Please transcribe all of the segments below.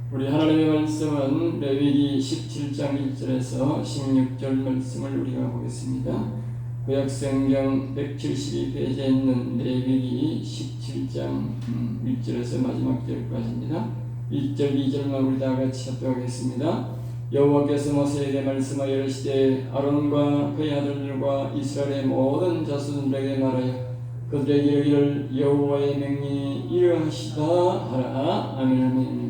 우리 하나님의 말씀은 레위기 17장 1절에서 16절 말씀을 우리가 보겠습니다. 구약성경 172페이지에 있는 레위기 17장 1절에서 마지막 절까지입니다. 1절, 2절만 우리 다 같이 합독하겠습니다. 여호와께서 모세에게 말씀하여 이르시되 아론과 그의 아들들과 이스라엘의 모든 자손들에게 말하여 그들에게 이르기를 여호와의 명령이 이러하시다 하라. 아멘. 아멘.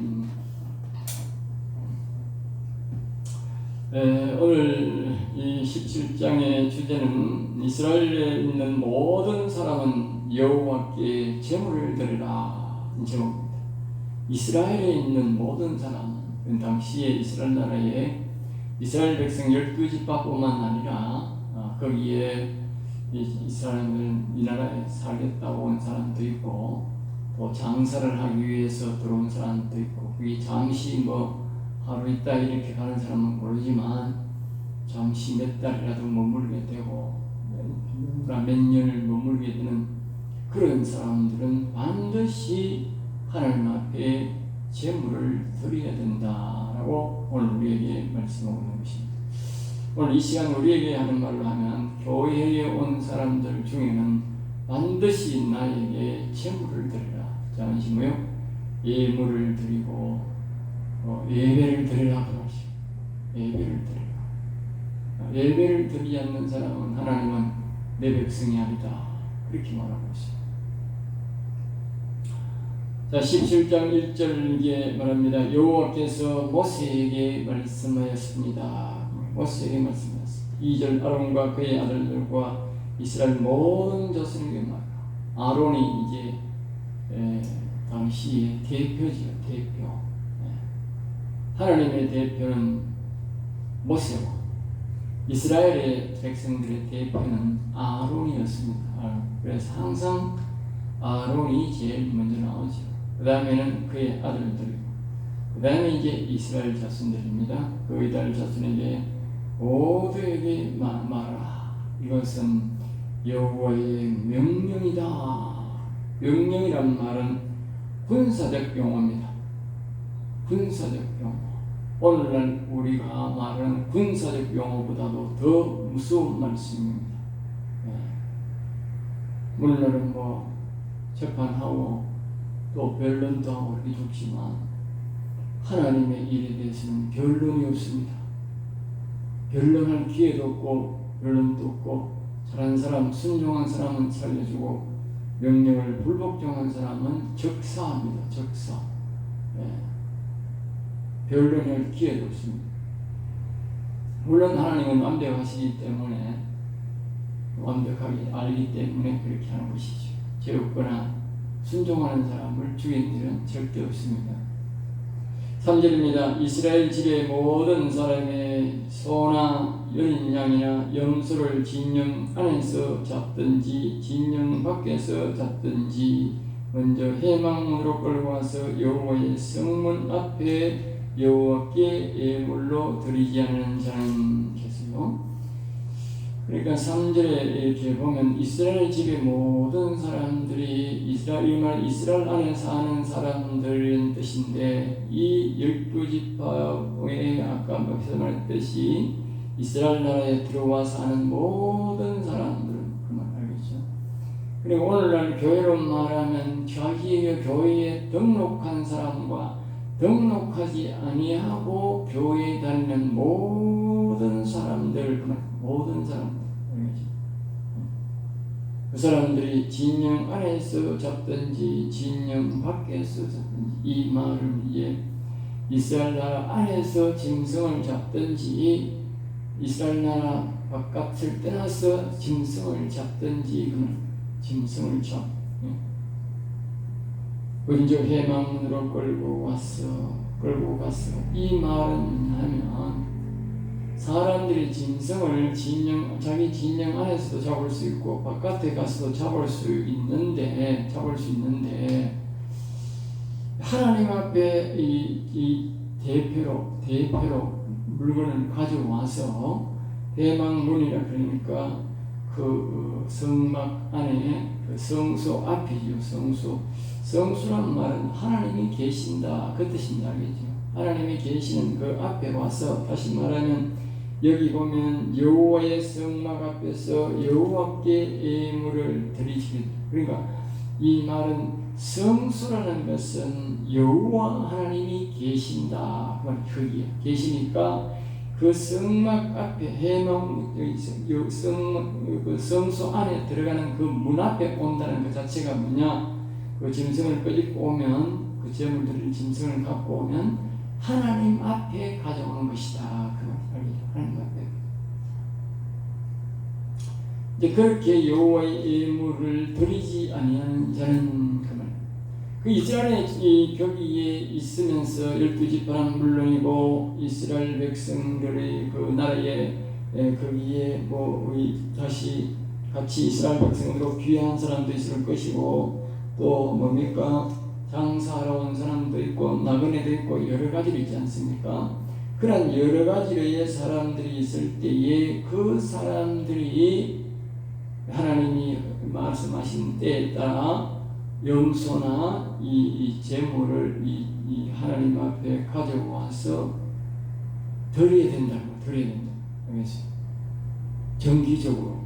오늘 이 17장의 주제는 이스라엘에 있는 모든 사람은 여호와께 제물을 드리라 제목입니다. 이스라엘에 있는 모든 사람은 당시에 이스라엘 나라에 이스라엘 백성 12지파뿐만 아니라 거기에 이스라엘은 이 나라에 살겠다고 온 사람도 있고 또 장사를 하기 위해서 들어온 사람도 있고 그게 잠시 하루 있다 이렇게 가는 사람은 모르지만 잠시 몇 달이라도 머물게 되고 몇 년을 머물게 되는 그런 사람들은 반드시 하나님 앞에 제물을 드려야 된다라고 오늘 우리에게 말씀하고 있는 것입니다. 오늘 이 시간 우리에게 하는 말로 하면 교회에 온 사람들 중에는 반드시 나에게 제물을 드리라. 자, 안심으요 예물을 드리고 예배를 드리라 그러시오. 예배를 드리라. 예배를 드리지 않는 사람은 하나님은 내 백성이 아니다. 그렇게 말하고 있습니다. 자, 17장 1절에 말합니다. 여호와께서 모세에게 말씀하였습니다. 모세에게 말씀하였습니다. 2절 아론과 그의 아들들과 이스라엘 모든 자손에게 말하라. 아론이 이제 당시의 대표지요. 대표. 하나님의 대표는 모세고 이스라엘의 백성들의 대표는 아론이었습니다. 그래서 항상 아론이 제일 먼저 나오죠. 그 다음에는 그의 아들들이고 그 다음에 이제 이스라엘 자손들입니다. 그 이스라엘 자손에게 모두에게 말하라. 이것은 여호와의 명령이다. 명령이란 말은 군사적 용어입니다. 군사적 용어. 오늘날 우리가 말하는 군사적 용어보다도 더 무서운 말씀입니다. 오늘날은 재판하고 또 변론도 하고 이렇게 좋지만 하나님의 일에 대해서는 변론이 없습니다. 변론할 기회도 없고 변론도 없고 잘한 사람, 순종한 사람은 살려주고 명령을 불복종한 사람은 적사합니다. 적사. 변론할 기회도 없습니다. 물론 하나님은 완벽하시기 때문에 완벽하게 알기 때문에 그렇게 하는 것이죠. 죄 없거나 순종하는 사람을 죽인 일은 절대 없습니다. 3절입니다. 이스라엘 집의 모든 사람의 소나 여린 양이나 염소를 진영 안에서 잡든지 진영 밖에서 잡든지 먼저 해망문으로 끌고 와서 여호와의 성문 앞에 여호와께 예물로 드리지 않는 자는 계세요. 그러니까 3절에 이렇게 보면 이스라엘 집의 모든 사람들이 이스라엘 안에 사는 사람들인 뜻인데 이 12지파의 아까 말했듯이 이스라엘 나라에 들어와 사는 모든 사람들은 그 말 알겠죠. 그리고 오늘날 교회로 말하면 자기의 교회에 등록한 사람과 등록하지 아니하고 교회에 다니는 모든 사람들, 모든 사람들, 그 사람들이 진영 안에서 잡든지 진영 밖에서 잡든지 이 말은 이제 이스라엘 나라 안에서 짐승을 잡든지 이스라엘 나라 바깥을 떠나서 짐승을 잡든지 짐승을 잡. 먼저 해망문으로 끌고 갔어. 이 말은 하면 사람들이 짐승을 자기 진영 안에서도 잡을 수 있고 바깥에 가서도 잡을 수 있는데 하나님 앞에 이 대표로 물건을 가져와서 해망문이라 그러니까 그 성막 안에 그 성소 앞이죠. 성수란 말은 하나님이 계신다 그 뜻인지 알겠죠. 하나님이 계시는 그 앞에 와서, 다시 말하면 여기 보면 여호와의 성막 앞에서 여호와께 예물을 드리시기. 그러니까 이 말은 성소라는 것은 여호와 하나님이 계신다. 거기에 계시니까 그 성막 앞에 성소 안에 들어가는 그 문 앞에 온다는 그 자체가 뭐냐? 그 짐승을 끌고 오면, 그 제물들을 짐승을 갖고 오면 하나님 앞에 가져오는 것이다. 그 말이에요. 하나님 앞에. 이제 그렇게 여호와의 예물을 드리지 아니하는 자는, 그 말. 그 이스라엘의 이 벽위에 있으면서 12지파는 물론이고 이스라엘 백성들의 그 나라에 거기에 다시 같이 이스라엘 백성으로 귀한 사람도 있을 것이고, 또 뭡니까? 장사하러 온 사람도 있고 나그네도 있고 여러 가지로 있지 않습니까? 그런 여러 가지의 사람들이 있을 때에 그 사람들이 하나님이 말씀하신 때에 따라 염소나 이 제물을 이 하나님 앞에 가져와서 드려야 된다고. 알겠어요? 정기적으로.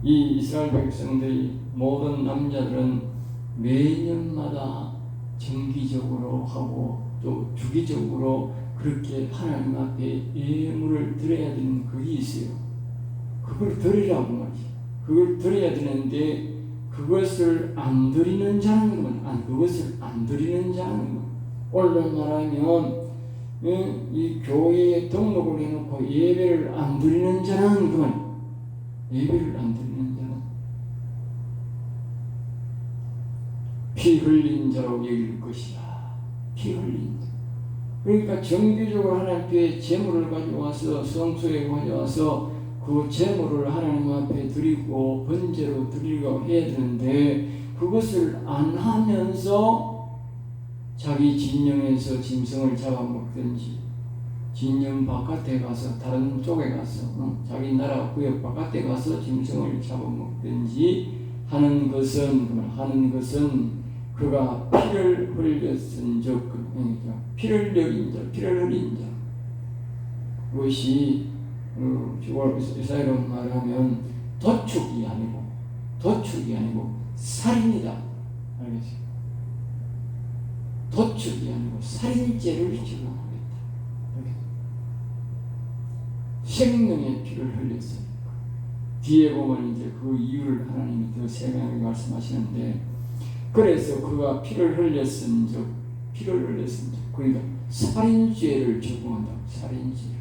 이 이스라엘 백성들이 모든 남자들은 매년마다 정기적으로 하고 또 주기적으로 그렇게 하나님 앞에 예물을 드려야 되는 그게 있어요. 그걸 드리라고 말이지. 그걸 드려야 되는데 그것을 안 드리는 자는 건, 그것을 안 드리는 자는 건, 오늘날 말하면 이 교회에 등록을 해놓고 예배를 안 드리는 자는 그건, 예배를 안 드리는 자는 피 흘린 자로 여길 것이다. 피 흘린 자. 그러니까 정기적으로 하나님께 제물을 가져와서 성소에 가져와서 그 제물을 하나님 앞에 드리고 번제로 드리고 해야 되는데, 그것을 안 하면서 자기 진영에서 짐승을 잡아먹든지, 진영 바깥에 가서 다른 쪽에 가서 자기 나라 구역 바깥에 가서 짐승을 잡아먹든지 하는 것은 그가 피를 흘렸은즉, 피를 흘린 자, 그것이 이사야로 말하면 도축이 아니고 살인이다. 알겠어요? 도축이 아니고 살인죄를 적용하겠다. 생명의 피를 흘렸으니까. 뒤에 보면 이제 그 이유를 하나님이 더 세명하게 말씀하시는데, 그래서 그가 피를 흘렸은즉, 그러니까 살인죄를 적용한다. 살인죄.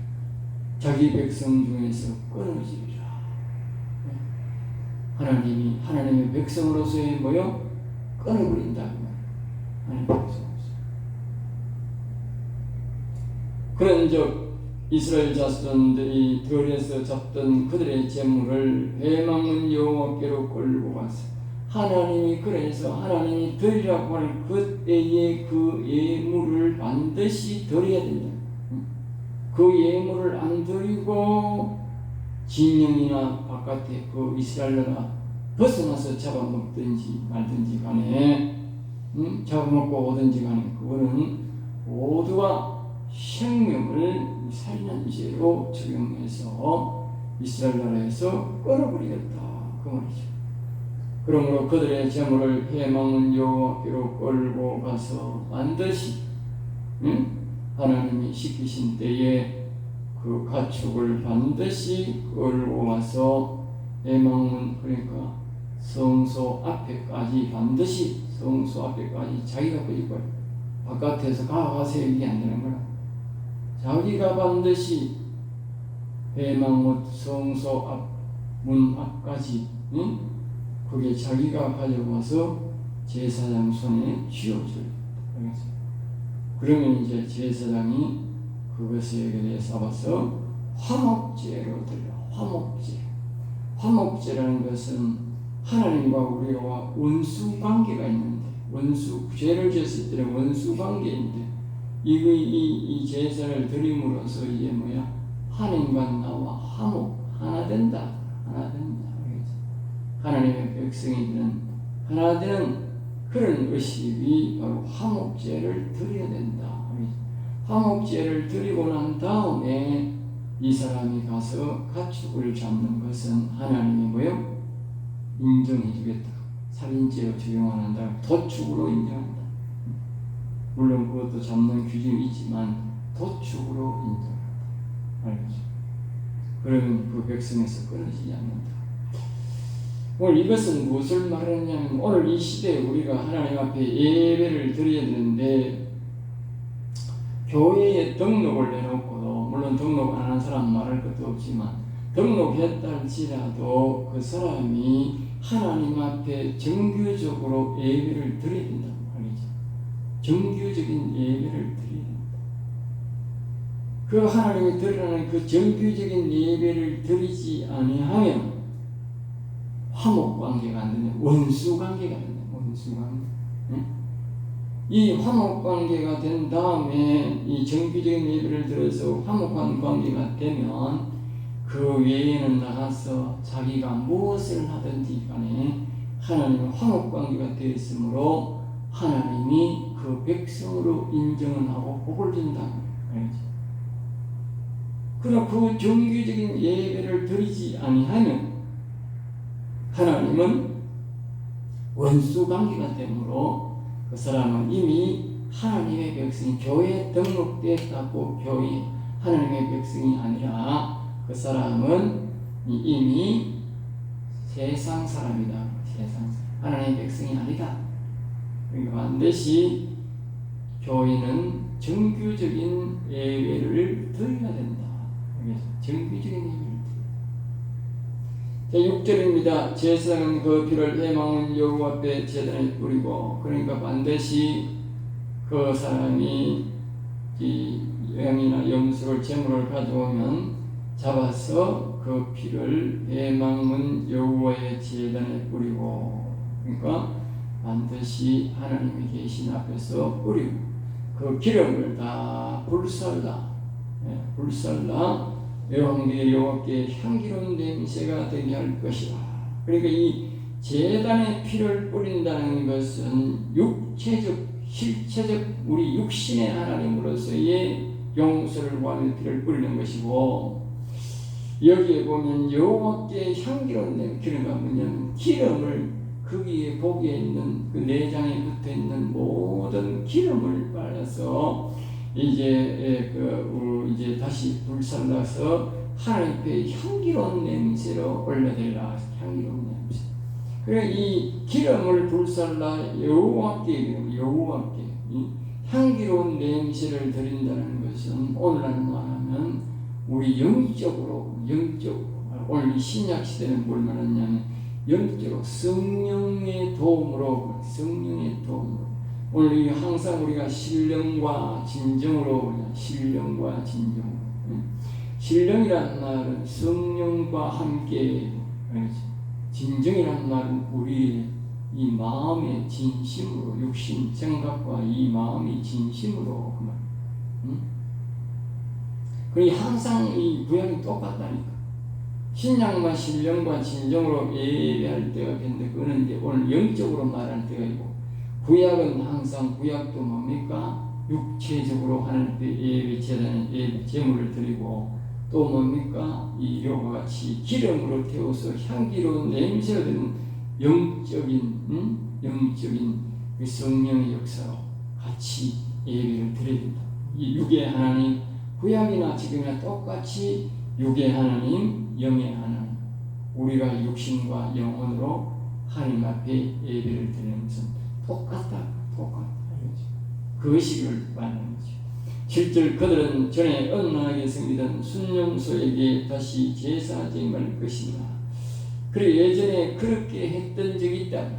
자기 백성 중에서 끊어지리라. 하나님의 백성으로서의 끊어버린다. 하나님의 백성으로서. 그런즉 이스라엘 자손들이 들에서 잡던 그들의 재물을 배망은 여호와께로 끌고 가서, 그래서 하나님이 드리라고 할 그때에 그 예물을 반드시 드려야 된다. 그 예물을 안 드리고 진영이나 바깥에 그 이스라엘 나라 벗어나서 잡아먹든지 말든지 간에, 잡아먹고 오든지 간에, 그거는 모두가 생명을 살인한 죄로 적용해서 이스라엘 나라에서 끊어버리겠다. 그 말이죠. 그러므로 그들의 재물을 해먹는 여호와께로 끌고 가서 반드시 하나님이 시키신 때에 그 가축을 반드시 끌고 와서 해먹는, 그러니까 성소 앞에까지 자기가 끌고 바깥에서 가서 얘기 안 되는 거야. 자기가 반드시 해망옷 성소 앞 문 앞까지, 그게 자기가 가져와서 제사장 손에 쥐어줘요. 그러면 이제 제사장이 그것에 대해서 잡아서 화목제로 드려. 화목제라는 것은 하나님과 우리와 원수 관계가 있는데, 죄를 지었을 때는 원수 관계인데, 이 제사를 드림으로써 이게 하나님과 나와 하나 된다. 하나님의 백성이들은 하나 되는 그런 의식이 바로 화목제를 드려야 된다. 화목제를 드리고 난 다음에 이 사람이 가서 가축을 잡는 것은 하나님이 뭐요? 인정해 주겠다. 살인죄로 적용 안 한다. 도축으로 인정한다. 물론 그것도 잡는 규정이 있지만 도축으로 인정한다. 알겠죠? 그러면 그 백성에서 끊어지지 않는다. 오늘 이것은 무엇을 말하느냐면 오늘 이 시대에 우리가 하나님 앞에 예배를 드려야 되는데 교회에 등록을 해놓고도 물론 등록 안 한 사람 말할 것도 없지만 등록했다 할지라도 그 사람이 하나님 앞에 정규적으로 예배를 드려야 된다고 말이죠. 정규적인 예배를 드려야 된다. 그 하나님이 드리라는 그 정규적인 예배를 드리지 아니하면 화목관계가 안 되네. 원수관계가 되네. 원수관계. 응? 이 화목관계가 된 다음에 이 정규적인 예배를 들어서 화목한 관계가 되면 그 외에는 나가서 자기가 무엇을 하든지 간에 하나님은 화목관계가 되어 있으므로 하나님이 그 백성으로 인정을 하고 복을 준다고 알죠. 그러나 그 정규적인 예배를 드리지 아니하면 하나님은 원수관계가 되므로 그 사람은 이미 하나님의 백성이 교회에 등록되었다고 교회 하나님의 백성이 아니라 그 사람은 이미 세상 사람이다. 세상 사람. 하나님의 백성이 아니다. 그러니까 반드시 교회는 정규적인 예배를 드려야 된다. 정규적인 예배를 드려야 된다. 6절입니다. 제사장은 그 피를 회망은 여호와 앞에 제단에 뿌리고 그러니까 반드시 그 사람이 이 양이나 염소를 제물을 가져오면 잡아서 그 피를 회망문 여호와의 제단에 뿌리고 그러니까 반드시 하나님의 계신 앞에서 뿌리고 그 기름을 다 불살라 여호와께 여호와께 향기로운 냄새가 되게 할 것이라. 그러니까 이 제단에 피를 뿌린다는 것은 육체적 실체적 우리 육신의 하나님으로서의 용서를 구하며 피를 뿌리는 것이고 여기에 보면 여호와께 향기로운 냄새 기름가 뭐냐면 기름을 거기에 보기에 있는 그 내장에 붙어 있는 모든 기름을 빨아서 이제 이제 다시 불살라서 하나님 앞에 향기로운 냄새로 올려드리라. 향기로운 냄새. 그래 이 기름을 불살라 여호와께 향기로운 냄새를 드린다는 것은 오늘날 말하면 우리 영적으로 오늘 이 신약 시대는 뭘 말하냐면 영적으로 성령의 도움으로 오늘 항상 우리가 신령과 진정으로 신령이란 말은 성령과 함께 진정이란 말은 우리의 이 마음의 진심으로 육신 생각과 이 마음이 진심으로 그 말. 그러니 항상 이 구약이 똑같다니까. 신약만 신령과 진정으로 예배할 때가 있는데 그거는 이제 오늘 영적으로 말할 때가 있고 구약은 항상 구약도 뭡니까? 육체적으로 하나님께 예배 제단에 예배 제물을 드리고 또 뭡니까? 이와 같이 기름으로 태워서 향기로운 냄새가 되는 영적인 그 성령의 역사로 같이 예배를 드려야 된다. 이 육의 하나님 구약이나 지금이나 똑같이 육의 하나님, 영의 하나님 우리가 육신과 영혼으로 하나님 앞에 예배를 드리는 것은 똑같다. 그 의식을 말하는 거죠. 7절 그들은 전에 언나에게 섬기던 순용소에게 다시 제사 제물할 것이나 그리고 예전에 그렇게 했던 적이 있다.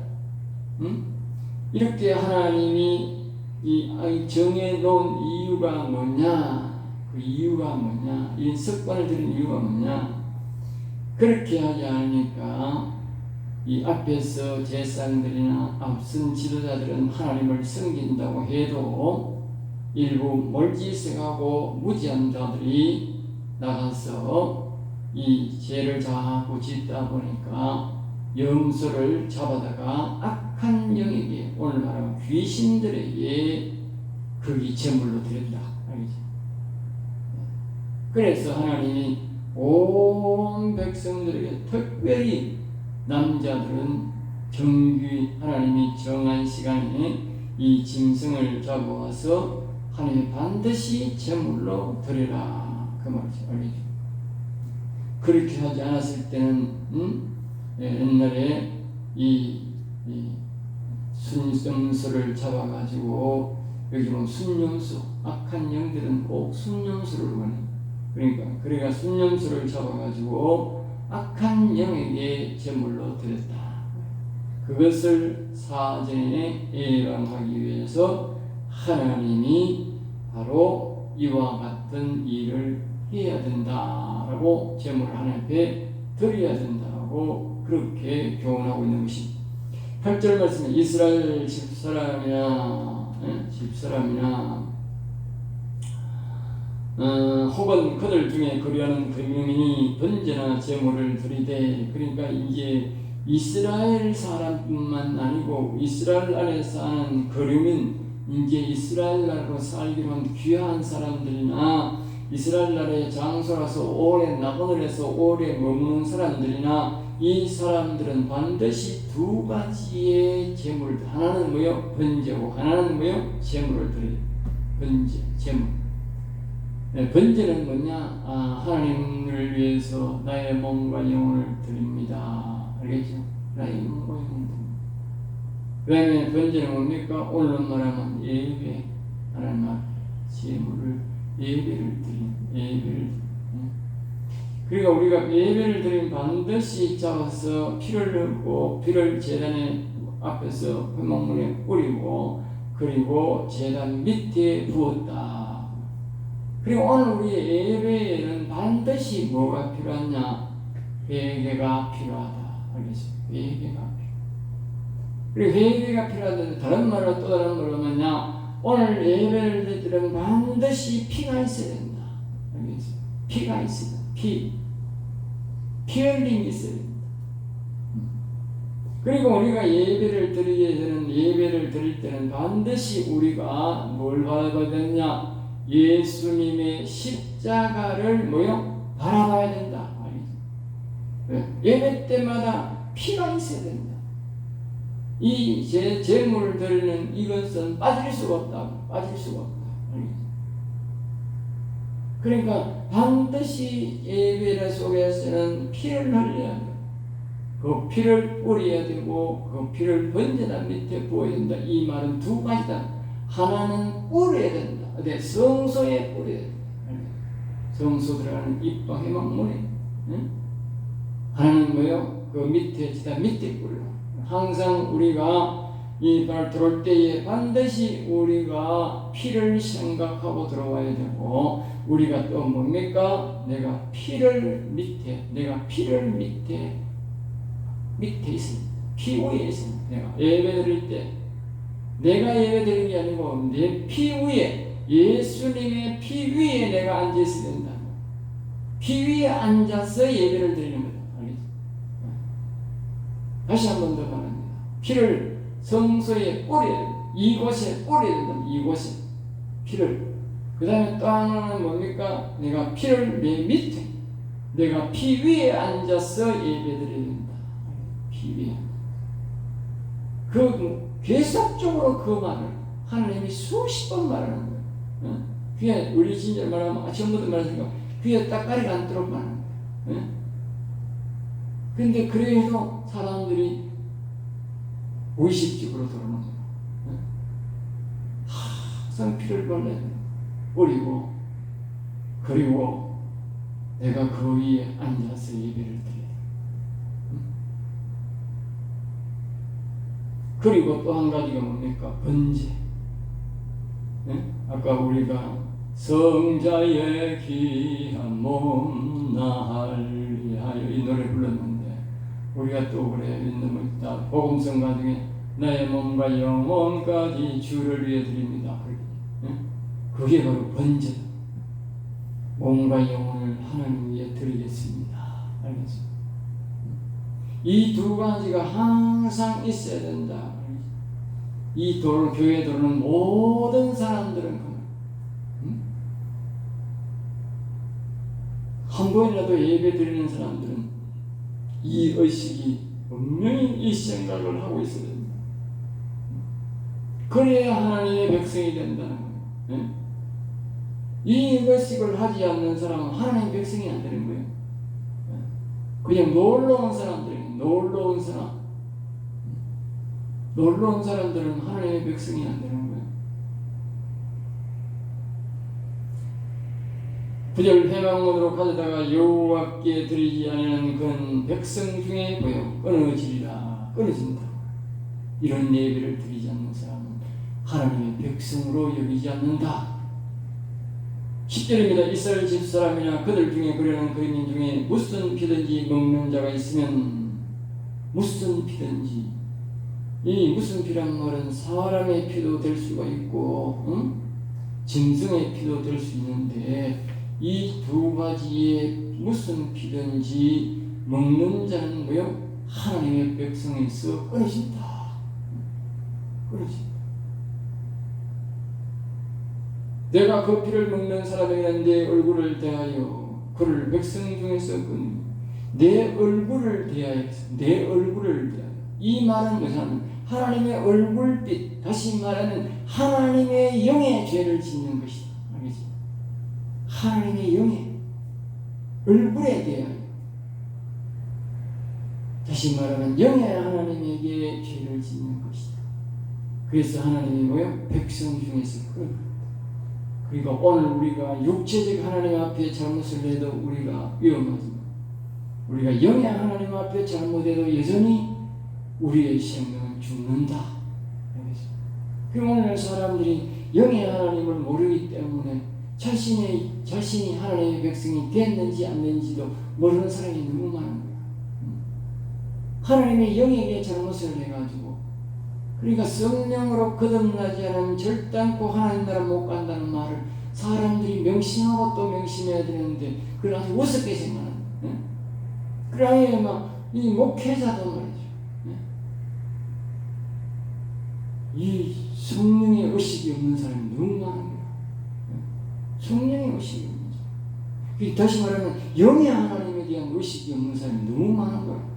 이렇게 하나님이 정해놓은 이유가 뭐냐? 그 이유가 뭐냐? 이 습관을 들인 이유가 뭐냐? 그렇게 하지 않으니까 이 앞에서 제사장들이나 앞선 지도자들은 하나님을 섬긴다고 해도 일부 멀찌감치하고 무지한 자들이 나가서 이 죄를 자꾸 짓다 보니까 염소를 잡아다가 악한 영에게 오늘 말하면 귀신들에게 그게 제물로 드린다. 알겠죠? 그래서 하나님이 온 백성들에게 특별히 남자들은 정규 하나님이 정한 시간에 이 짐승을 잡아와서 하나님이 반드시 제물로 드리라. 그 말이죠. 알겠죠? 그렇게 하지 않았을 때는 옛날에 이 순염소를 잡아가지고 여기 보면 순염소, 악한 영들은 꼭 순염소를 원해. 그러니까 순염소를 잡아가지고 악한 영에게 제물로 드렸다. 그것을 사전에 예방하기 위해서 하나님이 바로 이와 같은 일을 해야 된다라고 제물을 하나님 앞에 드려야 된다고 그렇게 교훈하고 있는 것입니다. 8절 말씀에 이스라엘 집사람이나 혹은 그들 중에 거류하는 금융인이 번제나 제물을 드리되, 그러니까 이제 이스라엘 사람뿐만 아니고 이스라엘 안에 사는 거류민, 이제 이스라엘 나라로 살기로 한 귀한 사람들이나 이스라엘 나라의 장소라서 오래 낙원을 해서 오래 머무는 사람들이나 이 사람들은 반드시 두 가지의 제물을, 하나는 뭐요? 번제고 하나는 뭐요? 제물을 드려요. 번제, 제물. 번제는 뭐냐? 하나님을 위해서 나의 몸과 영혼을 드립니다. 알겠죠? 나의 몸과 영혼을 드립니다. 왜냐하면 번제는 뭡니까? 오늘로 말하면 예배, 하나님 앞에 제물을, 예배를 드립니다. 예배를. 그러니까 우리가 예배를 드리면 반드시 잡아서 피를 넣고 피를 제단의 앞에서 회막문에 뿌리고 그리고 제단 밑에 부었다. 그리고 오늘 우리의 예배에는 반드시 뭐가 필요하냐? 회개가 필요하다. 알겠죠? 회개가 필요하다. 그리고 회개가 필요하다는데 다른 말로 또 다른 말로 뭐냐? 오늘 예배를 드리면 반드시 피가 있어야 된다. 알겠죠? 피가 있어야 된다. 피 흘림이 있어야 됩니다. 그리고 우리가 예배를 드리게 되는, 예배를 드릴 때는 반드시 우리가 뭘 바라봐야 되느냐? 예수님의 십자가를 뭐요? 바라봐야 된다. 예배 때마다 피가 있어야 된다. 이 제물을 드리는 이것은 빠질 수가 없다. 빠질 수가 없다. 그러니까 반드시 예배 속에서는 피를 흘려야 돼. 그 피를 뿌려야 되고 그 피를 번제단 밑에 부어야 된다. 이 말은 두 가지다. 하나는 뿌려야 된다. 어디 성소에 뿌려야 된다. 성소 들어가는 입방 회막문에. 하나는 뭐요? 그 밑에 지다 밑에 뿌려. 항상 우리가 이 발 들어올 때에 반드시 우리가 피를 생각하고 들어와야 되고, 우리가 또 뭡니까? 내가 피를 밑에 있습니다. 피 위에 있습니다. 내가 예배 드릴 때 내가 예배 드리는 게 아니고 내 피 위에, 예수님의 피 위에 내가 앉아 있어야 된다. 피 위에 앉아서 예배를 드리는 거다. 알겠죠? 다시 한 번 더 말합니다. 피를 성소에 뿌려야 된다. 이곳에 뿌려야 된다. 이곳에 피를. 그 다음에 또 하나는 뭡니까? 내가 피를 내 밑에, 내가 피 위에 앉아서 예배드려야 된다. 피 위에. 계속적으로 그 말을 하나님이 수십 번 말하는 거예요. 귀에, 우리 진짜 말하면 전부터 말하니까 귀에 딱가리가 않도록 말하는 거예요. 근데 그래서 사람들이 의식적으로 들어오는 거예요. 항상 피를 발라야 돼요. 뿌리고, 그리고 내가 그 위에 앉아서 예배를 드려요. 그리고 또 한 가지가 뭡니까? 번제. 아까 우리가 성자의 귀한 몸 나를 위하여 이 노래 불렀는데, 우리가 또 그래 있는 뭐 있다. 복음성가 중에 나의 몸과 영혼까지 주를 위해 드립니다. 그게 바로 번제다. 몸과 영혼을 하나님 위해 드리겠습니다. 알겠습니다. 이 두 가지가 항상 있어야 된다. 이 교회에 들어오는 모든 사람들은 성도인이라도 예배 드리는 사람들은 이 의식이 분명히 이 생각을 하고 있어야 됩니다. 그래야 하나님의 백성이 된다는 거예요. 이 의식을 하지 않는 사람은 하나님의 백성이 안 되는 거예요. 그냥 놀러 온 사람들이, 놀러 온 사람들은 하나님의 백성이 안 되는 거예요. 9절 회막문으로 가져다가 여호와께 드리지 아니하는 그는 백성 중에 보여 끊어진다. 이런 예배를 드리지 않는 사람은 하나님의 백성으로 여기지 않는다. 10절입니다. 이스라엘 집사람이나 그들 중에 그러는 그민 중에 무슨 피든지 먹는 자가 있으면 무슨 피든지, 이 무슨 피란 말은 사람의 피도 될 수가 있고 짐승의 피도 될 수 있는데 이 두 가지의 무슨 피든지 먹는 자는 뭐요? 하나님의 백성에서 끊어진다. 내가 그 피를 먹는 사람에게 내 얼굴을 대하여 그를 백성 중에서 내 얼굴을 대하여 이 말은 무슨 하나님의 얼굴빛, 다시 말하면 하나님의 영의 죄를 짓는 것이다. 알겠지? 하나님의 영의 얼굴에 대하여, 다시 말하면 영의 하나님에게 죄를 짓는 것이다. 그래서 하나님이 뭐요? 백성 중에서 그러니까 오늘 우리가 육체적 하나님 앞에 잘못을 해도 우리가 위험하지만 우리가 영의 하나님 앞에 잘못해도 여전히 우리의 생명은 죽는다. 그럼 오늘 사람들이 영의 하나님을 모르기 때문에 자신이 하나님의 백성이 됐는지 안 됐는지도 모르는 사람이 너무 많은 거야. 하나님의 영에게 잘못을 해가지고, 그러니까 성령으로 거듭나지 않으면 절단코 하나님 나라 못 간다는 말을 사람들이 명심하고 또 명심해야 되는데 그걸 아주 우습게 생각하는 거예요. 그래 이 목회자도 말이죠. 이 성령의 의식이 없는 사람이 너무 많은 거예요. 성령의 의식이 없는 사람. 다시 말하면 영의 하나님에 대한 의식이 없는 사람이 너무 많은 거예요.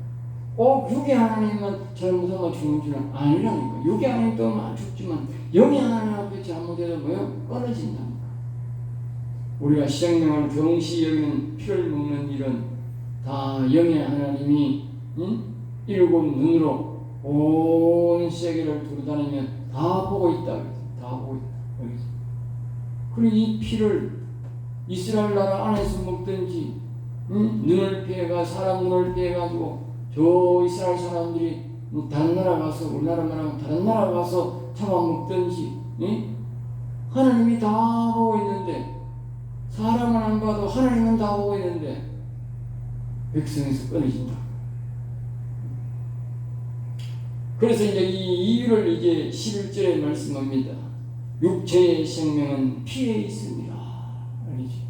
육의 하나님만 잘못하면 죽는 줄은 아니라니까. 육의 하나님 또한 죽지만 영의 하나님 앞에 잘못해도 뭐요? 끊어진다니까. 우리가 생명을 경시 여기는 피를 먹는 일은 다 영의 하나님이 일곱 눈으로 온 세계를 두루다니면 다 보고 있다. 다 보고 있다. 그리고 이 피를 이스라엘 나라 안에서 먹든지 눈을 피해가 사람 눈을 피해가지고 저 이스라엘 사람들이 다른 나라 가서 우리나라 말하면 다른 나라 가서 잡아먹든지 하나님이 다 보고 있는데 사람은 안 봐도 하나님은 다 보고 있는데 백성에서 끊어진다. 그래서 이제 이 이유를 이제 11절에 말씀합니다. 육체의 생명은 피에 있습니다. 알겠지?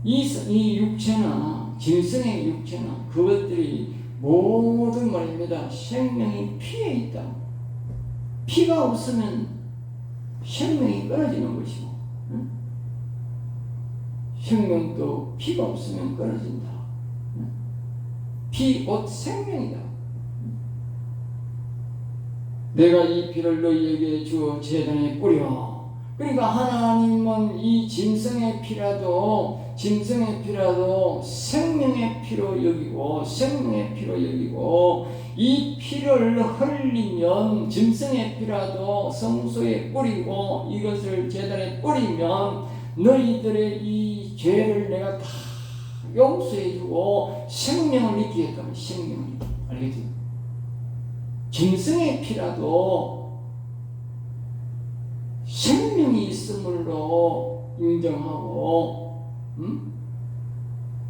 이 육체나 짐승의 육체나 그것들이 모든 말입니다. 생명이 피에 있다. 피가 없으면 생명이 끊어지는 것이고, 생명도 피가 없으면 끊어진다. 피 곧 생명이다. 내가 이 피를 너희에게 주어 제단에 뿌려. 그러니까 하나님은 이 짐승의 피라도 생명의 피로 여기고 이 피를 흘리면 짐승의 피라도 성소에 뿌리고 이것을 제단에 뿌리면 너희들의 이 죄를 내가 다 용서해주고 생명을 있게 했다면 생명을 알겠지? 짐승의 피라도 생명이 있음으로 인정하고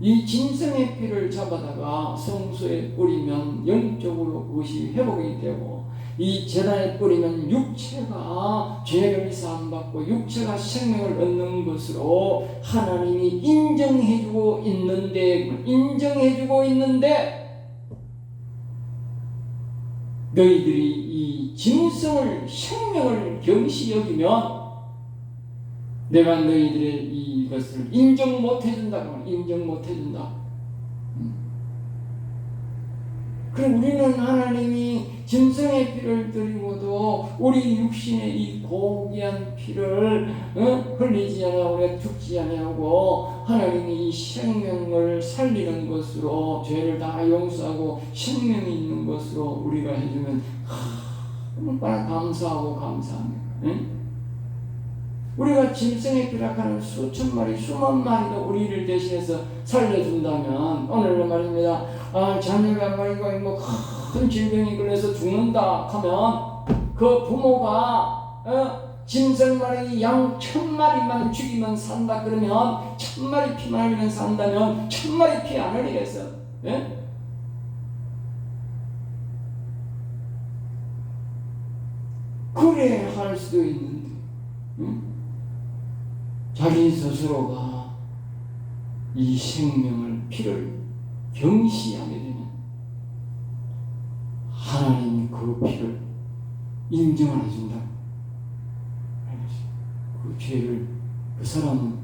이 짐승의 피를 잡아다가 성소에 뿌리면 영적으로 그것이 회복이 되고 이 제단에 뿌리면 육체가 죄를 사함받고 육체가 생명을 얻는 것으로 하나님이 인정해주고 있는데 너희들이 이 짐승을 생명을 경시 여기면 내가 너희들의 이것을 인정 못해준다. 인정 못해준다. 그럼 우리는 하나님이 짐승의 피를 드리고도 우리 육신의 이 고귀한 피를 흘리지 않아 우리가 죽지 아니하고 하나님이 이 생명을 살리는 것으로 죄를 다 용서하고 생명이 있는 것으로 우리가 해주면 얼마나 감사하고 감사합니다. 우리가 짐승의 피락하는 수천 마리 수만 마리도 우리를 대신해서 살려준다면 오늘은 말입니다. 자녀가 말이고 뭐 큰 질병이 걸려서 죽는다 하면 그 부모가 짐승 마리 양 1000마리만 죽이면 산다 그러면 1000마리 피만 흘리면 산다면 1000마리 피 안 흘리겠어? 그래 할 수도 있는데 자기 스스로가 이 생명을 피를 경시하게 되면 하나님이 그 피를 인정을 해준다. 그 죄를 그 사람은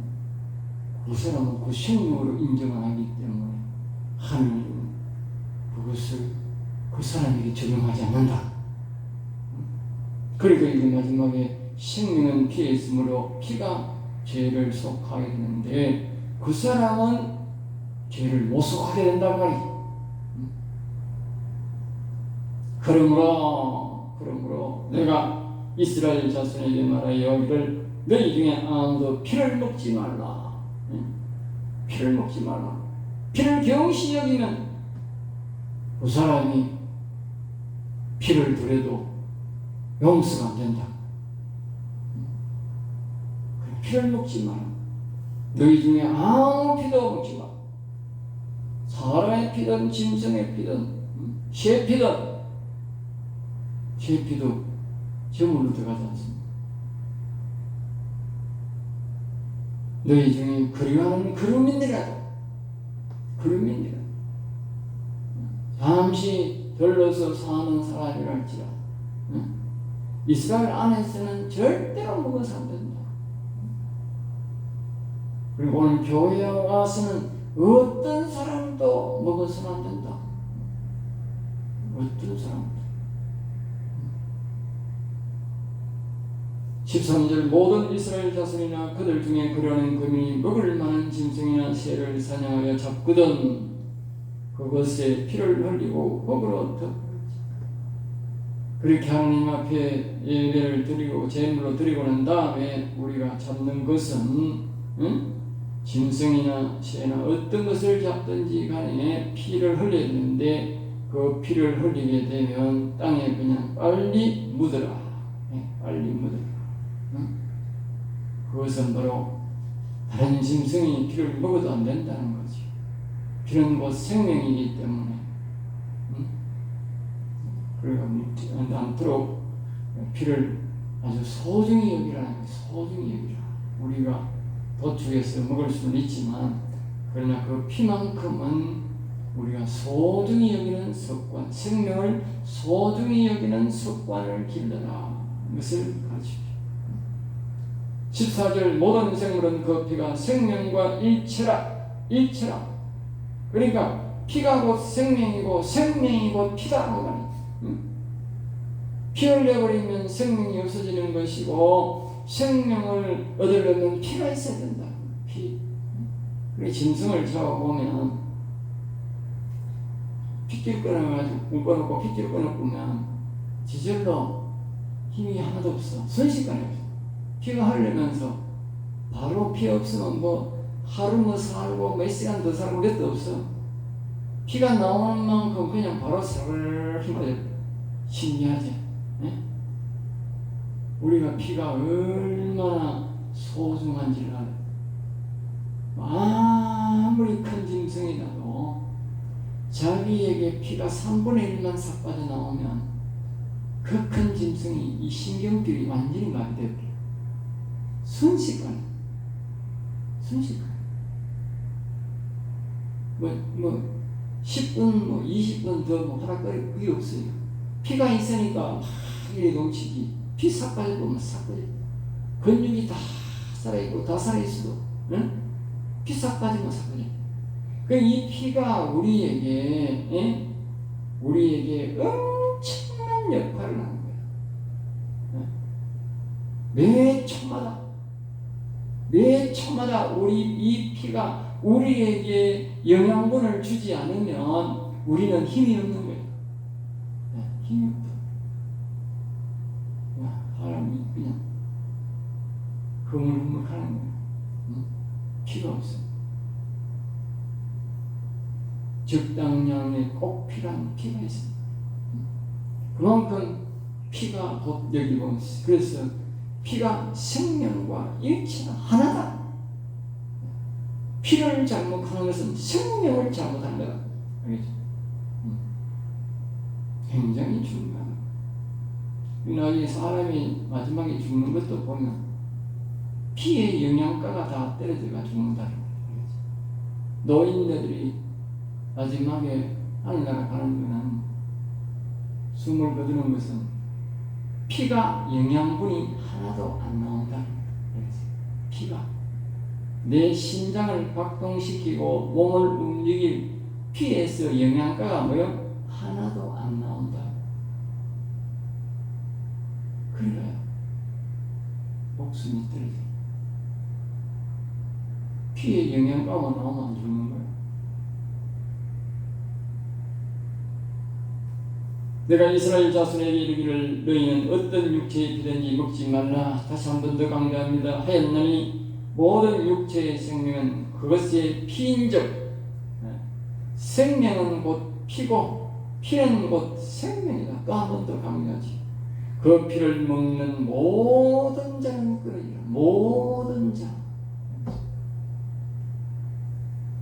그 생명으로 인정을 하기 때문에 하나님은 그것을 그 사람에게 적용하지 않는다. 그리고 이게 마지막에 생명은 피에 있으므로 피가 죄를 속하게 되는데 그 사람은 죄를 못 속하게 된단 말이에요. 그러므로 내가 이스라엘 자손에게 말하여 이를 너희 중에 아무도 피를 먹지 말라. 피를 먹지 말라. 피를 경시 여기면 그 사람이 피를 들여도 용서가 안 된다. 피를 먹지 마라. 너희 중에 아무 피도 먹지 마. 사람의 피든 짐승의 피든 새 피든 새 피도 제물로 들어가지 않습니다. 너희 중에 그리워하는 그루민이라도 잠시 들러서 사는 사람이랄지라 이스라엘 안에서는 절대로 먹어서 안 된다. 그리고 오늘 교회에 와서는 어떤 사람도 먹어서는 안 된다. 어떤 사람도. 13절 모든 이스라엘 자손이나 그들 중에 그러는 금이 먹을 만한 짐승이나 새를 사냥하여 잡거든 그것에 피를 흘리고 거꾸로 덮 그렇게 하나님 앞에 예배를 드리고 제물로 드리고 난 다음에 우리가 잡는 것은 짐승이나 새나 어떤 것을 잡든지 간에 피를 흘려야 되는데 그 피를 흘리게 되면 땅에 그냥 빨리 묻어라. 빨리 묻어라. 그것은 바로 다른 짐승이 피를 먹어도 안 된다는 거지. 피는 곧 생명이기 때문에 그리고 않도록 피를 아주 소중히 여기라는 거예요. 소중히 여기라. 우리가 도축해서 먹을 수는 있지만 그러나 그 피만큼은 우리가 소중히 여기는 습관, 생명을 소중히 여기는 습관을 길러라. 이것을 가르치죠. 14절 모든 생물은 그 피가 생명과 일체라. 그러니까 피가 곧 생명이고 생명이 곧 피다. 피 흘려버리면 생명이 없어지는 것이고 생명을 얻으려면 피가 있어야 된다. 피. 그리고 짐승을 잡아보면 핏줄 끊어가지고 묶어놓고 핏줄 끊어보면 지절로 힘이 하나도 없어. 순식간에 없어. 피가 흐르면서 바로 피 없으면 뭐 하루 뭐 살고 몇 시간 더 살고 몇도 없어. 피가 나오는 만큼 그냥 바로 살을 힘어요. 신기하지? 네? 우리가 피가 얼마나 소중한지를 알아요. 아무리 큰 짐승이라도 자기에게 피가 3분의 1만 싹 빠져나오면 그 큰 짐승이 이 신경줄이 완전히 마비되어요. 순식간에. 뭐 10분, 20분 더 하락거리고 그게 없어요. 피가 있으니까 이래 넘치기. 피 싹 빠져보면 싹 빠져. 근육이 다 살아있고 다 살아있어도 응? 피사까지만 사거든. 이 피가 우리에게 엄청난 역할을 하는 거야. 매 초마다 이 피가 우리에게 영양분을 주지 않으면 우리는 힘이 없는 거예요. 힘이 없다. 사람이 그냥 흐물흐물 하는 거예요. 피가 없어. 적당량의 꼭 필요한 피가 있습니다. 그만큼 피가 곧 여기 보면 그래서 피가 생명과 일체가 하나다. 피를 잘못하는 것은 생명을 잘못하는 거다. 알겠죠? 굉장히 중요하다. 나중에 사람이 마지막에 죽는 것도 보면 피의 영양가가 다 떨어져가 죽는다. 노인네들이 마지막에 하늘나라 가는 거는 숨을 거두는 것은 피가 영양분이 하나도 안 나온다. 피가 내 심장을 박동시키고 몸을 움직일 피에서 영양가가 뭐요? 하나도 안 나온다. 그래요. 목숨이 떨어져. 피에 영양가만 나오면 안 죽는 거예요. 내가 이스라엘 자손에게 이르기를 너희는 어떤 육체의 피든지 먹지 말라. 다시 한 번 더 강조합니다. 하였나니 모든 육체의 생명은 그것의 피인즉 생명은 곧 피고 피는 곧 생명이다. 또 한 번 더 강조하지. 그 피를 먹는 모든 자는 끓으리라. 모든 자.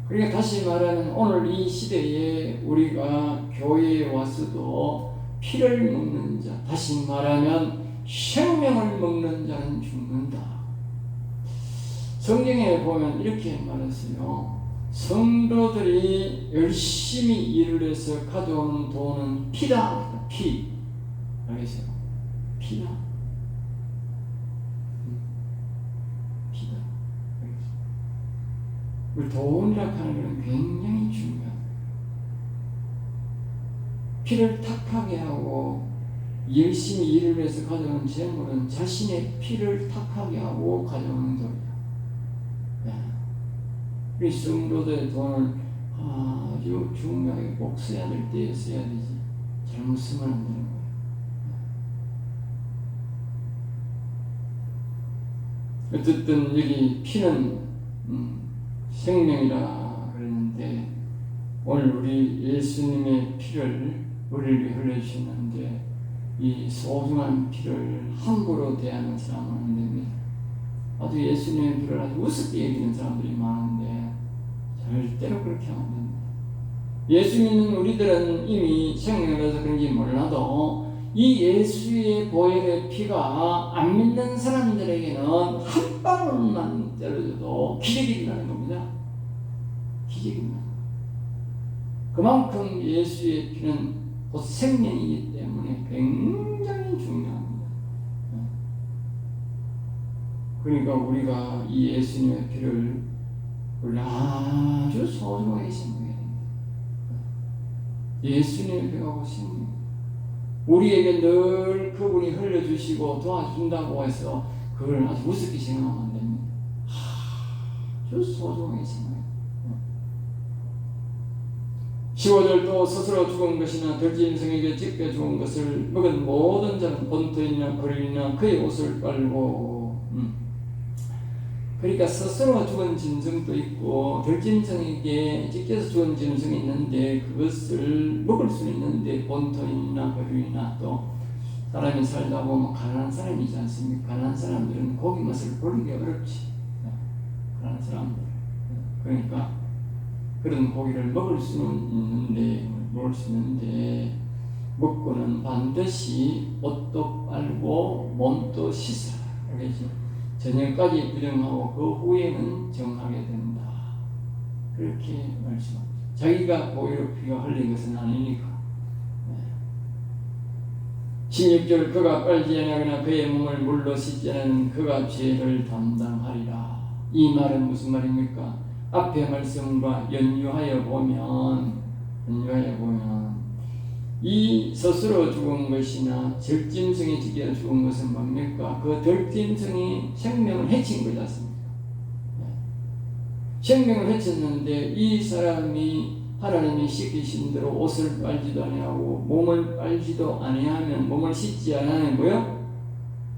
그러니까 다시 말하면 오늘 이 시대에 우리가 교회에 와서도 피를 먹는 자, 다시 말하면 생명을 먹는 자는 죽는다. 성경에 보면 이렇게 말했어요. 성도들이 열심히 일을 해서 가져오는 돈은 피다. 피. 알겠어요? 피다. 피다. 알겠어요? 우리 돈이라고 하는 것은 굉장히 중요합니다. 피를 탁하게 하고 열심히 일을 해서 가져오는 재물은 자신의 피를 탁하게 하고 가져오는 돈이야. 우리 성도들의 돈을 아주 중요하게 꼭 써야 될 때에 써야 되지. 잘못 쓰면 안 되는 거야. 어쨌든 여기 피는 생명이라 그랬는데 오늘 우리 예수님의 피를 우리를 위해 흘려주셨는데 이 소중한 피를 함부로 대하는 사람은 안 됩니다. 아주 예수님의 피를 아주 우습게 여기는 사람들이 많은데 절대로 그렇게 하면 안 됩니다. 예수 믿는 우리들은 이미 생명이라서 그런지 몰라도 이 예수의 보혈의 피가 안 믿는 사람들에게는 한 방울만 때려줘도 기적이 일어나는 겁니다. 기적입니다. 그만큼 예수의 피는 곧 생명이기 때문에 굉장히 중요합니다. 그러니까 우리가 이 예수님의 피를 아주 소중하게 생각해야 됩니다. 예수님의 피가 곧 생명. 우리에게 늘 그분이 흘려주시고 도와준다고 해서 그걸 아주 우습게 생각하면 안 됩니다. 아주 소중하게 생각해야 됩니다. 15절도 스스로 죽은 것이나 들짐승에게 찢겨 죽은 것을 먹은 모든 자는 본토이나 거리나 그의 옷을 빨고 그러니까 스스로 죽은 짐승도 있고 들짐승에게 찢겨서 죽은 짐승이 있는데 그것을 먹을 수는 있는데 본토이나 거리나 또 사람이 살다 보면 가난한 사람이지 않습니까? 가난한 사람들은 고기 맛을 보기 어렵지. 가난한 사람들. 그러니까 그런 고기를 먹을 수는 있는데 먹고는 반드시 옷도 빨고 몸도 씻어라. 알겠지? 저녁까지 부정하고 그 후에는 정하게 된다. 그렇게 말씀합니다. 자기가 보혈의 피가 흘린 것은 아니니까. 16절 그가 빨지 아니하거나 그의 몸을 물로 씻지 않은 그가 죄를 담당하리라. 이 말은 무슨 말입니까? 앞의 말씀과 연유하여 보면 이 스스로 죽은 것이나 절짐승이 지켜 죽은 것은 뭡니까? 그 절짐승이 생명을 해친 거지 않습니까? 생명을 해쳤는데 이 사람이 하나님이 시키신 대로 옷을 빨지도 아니하고 몸을 빨지도 아니하면, 몸을 씻지 않으면 뭐요?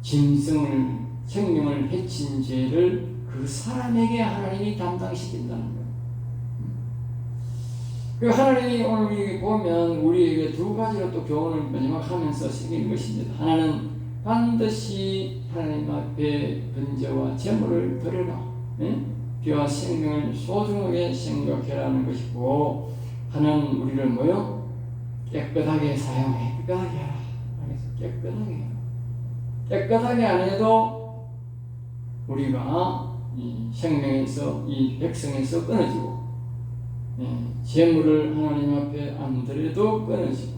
짐승을, 생명을 해친 죄를 그 사람에게 하나님이 담당시킨다는 거예요. 그 하나님이 오늘 보면 우리에게 두 가지로 또 교훈을 마지막 하면서 새긴 것입니다. 하나는 반드시 하나님 앞에 번제와 제물을 드려라. 피와 생명을 소중하게 생각해라는 것이고, 하나는 우리를 뭐요? 깨끗하게 사용해. 깨끗하게 해라. 깨끗하게 해라. 깨끗하게 안 해도 우리가 이 생명에서, 이 백성에서 끊어지고, 재물을 하나님 앞에 안 드려도 끊어지고,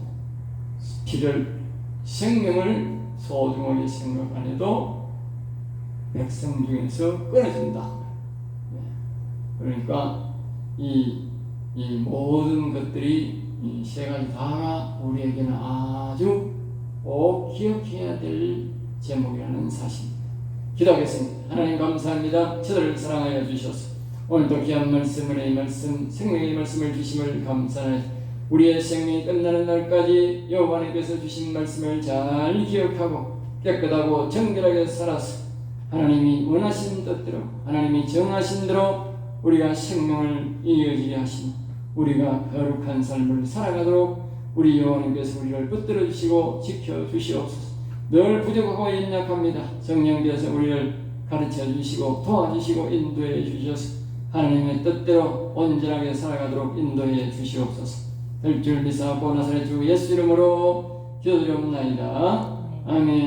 피를, 생명을 소중하게 생각 안 해도 백성 중에서 끊어진다. 그러니까 이 모든 것들이 이 세 가지 다가 우리에게는 아주 꼭 기억해야 될 제목이라는 사실입니다. 기도하겠습니다. 하나님 감사합니다. 저들을 사랑하여 주셔서 오늘도 귀한 말씀을, 이 말씀, 생명의 말씀을 주심을 감사하여 우리의 생명이 끝나는 날까지 여호와님께서 주신 말씀을 잘 기억하고 깨끗하고 정결하게 살아서 하나님이 원하신 뜻대로, 하나님이 정하신 대로 우리가 생명을 이어지게 하시니 우리가 거룩한 삶을 살아가도록 우리 여호와님께서 우리를 붙들어 주시고 지켜 주시옵소서. 늘 부족하고 연약합니다. 성령께서 우리를 가르쳐 주시고 도와주시고 인도해 주셔서 하나님의 뜻대로 온전하게 살아가도록 인도해 주시옵소서. 될 줄 믿사옵고 나사렛 주 예수 이름으로 기도드리옵나이다. 아멘.